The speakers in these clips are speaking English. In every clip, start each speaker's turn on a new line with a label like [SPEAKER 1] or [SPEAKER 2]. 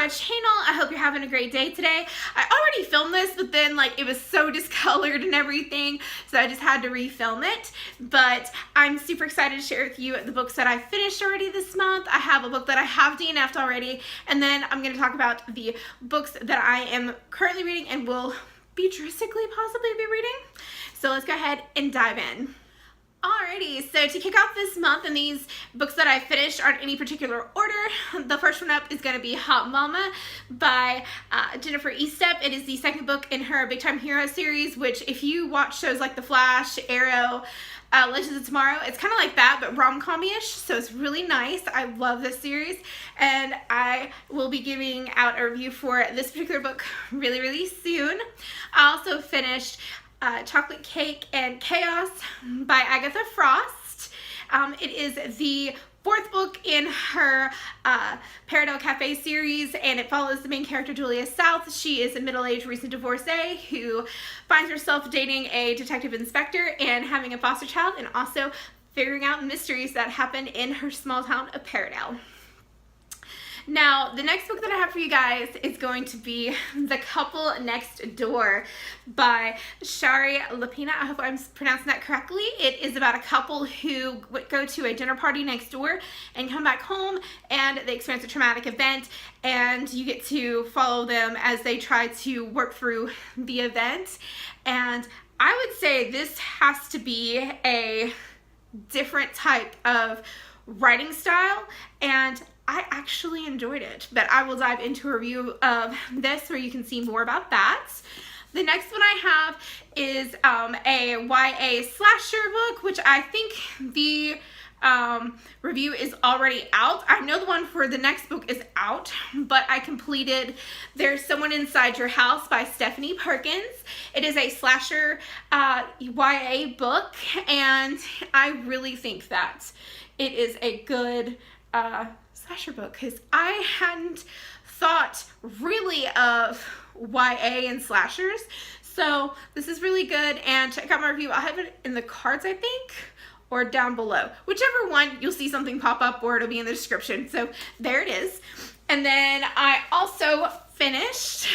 [SPEAKER 1] my channel. I hope you're having a great day today. I already filmed this, but then it was so discolored and everything, so I just had to refilm it. But I'm super excited to share with you the books that I finished already this month. I have a book that I have DNF'd already, and then I'm going to talk about the books that I am currently reading and will futuristically possibly be reading. So let's go ahead and dive in. Alrighty, so to kick off this month, and these books that I finished aren't in any particular order. The first one up is going to be Hot Mama by Jennifer Estep. It is the second book in her Big Time Hero series, which if you watch shows like The Flash, Arrow, Legends of Tomorrow, it's kind of like that, but rom-com-ish, so it's really nice. I love this series, and I will be giving out a review for this particular book really soon. I also finished Chocolate Cake and Chaos by Agatha Frost. It is the fourth book in her Paradise Cafe series, and it follows the main character, Julia South. She is a middle-aged recent divorcee who finds herself dating a detective inspector and having a foster child, and also figuring out mysteries that happen in her small town of Paradise. Now, the next book that I have for you guys is going to be The Couple Next Door by Shari Lapina. I hope I'm pronouncing that correctly. It is about a couple who go to a dinner party next door and come back home, and they experience a traumatic event, and you get to follow them as they try to work through the event. And I would say this has to be a different type of writing style, and I actually enjoyed it, but I will dive into a review of this where you can see more about that. The next one I have is a YA slasher book, which I think the review is already out. I know the one for the next book is out, but I completed There's Someone Inside Your House by Stephanie Perkins. It is a slasher YA book, and I really think that it is a good slasher book, because I hadn't thought really of YA and slashers, so this is really good. And check out my review. I'll have it in the cards, I think, or down below, whichever one. You'll see something pop up, or it'll be in the description. So there it is. And then I also finished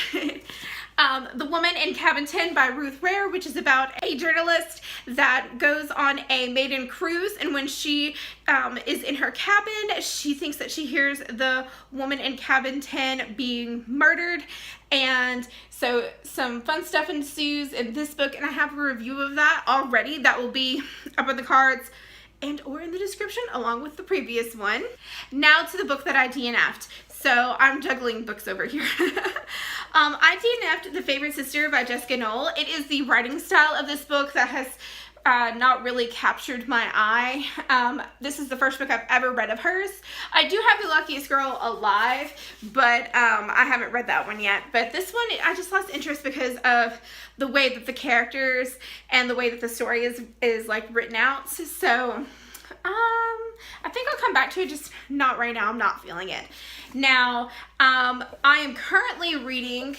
[SPEAKER 1] The Woman in Cabin 10 by Ruth Ware, which is about a journalist that goes on a maiden cruise, and when she is in her cabin, she thinks that she hears the woman in cabin 10 being murdered, and so some fun stuff ensues in this book, and I have a review of that already that will be up in the cards and or in the description along with the previous one. Now to the book that I DNF'd. So I'm juggling books over here. I DNF'd The Favorite Sister by Jessica Knoll. It is the writing style of this book that has not really captured my eye. This is the first book I've ever read of hers. I do have The Luckiest Girl Alive, but I haven't read that one yet. But this one, I just lost interest because of the way that the characters and the way that the story is like written out. So I think I'll come back to it, just not right now. I'm not feeling it. Now, I am currently reading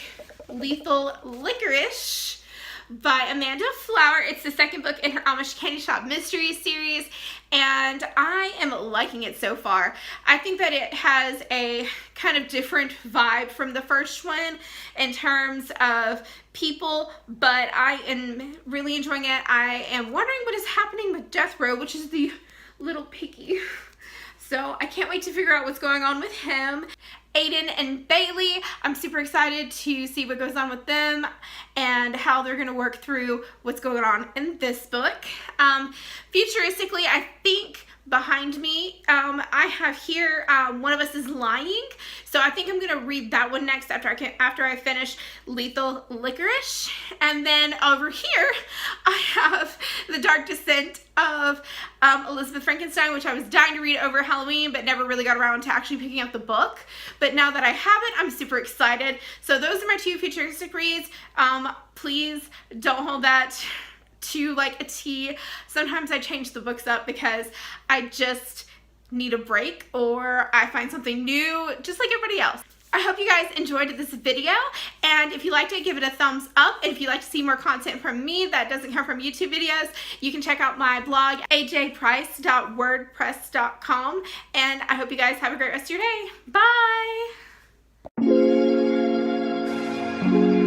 [SPEAKER 1] Lethal Licorice by Amanda Flower. It's the second book in her Amish Candy Shop Mysteries series, and I am liking it so far. I think that it has a kind of different vibe from the first one in terms of people, but I am really enjoying it. I am wondering what is happening with Death Row, which is the little piggy. So I can't wait to figure out what's going on with him. Aiden and Bailey, I'm super excited to see what goes on with them and how they're going to work through what's going on in this book. Futuristically, I think behind me, I have here One of Us is Lying. So I think I'm going to read that one next after I finish Lethal Licorice. And then over here, I have The Dark Descent of Elizabeth Frankenstein, which I was dying to read over Halloween, but never really got around to actually picking up the book. But now that I have it, I'm super excited. So those are my two futuristic reads. Please don't hold that to like a T. Sometimes I change the books up because I just need a break, or I find something new, just like everybody else. I hope you guys enjoyed this video, and if you liked it, give it a thumbs up. And if you'd like to see more content from me that doesn't come from YouTube videos, you can check out my blog, ajprice.wordpress.com, and I hope you guys have a great rest of your day. Bye! you.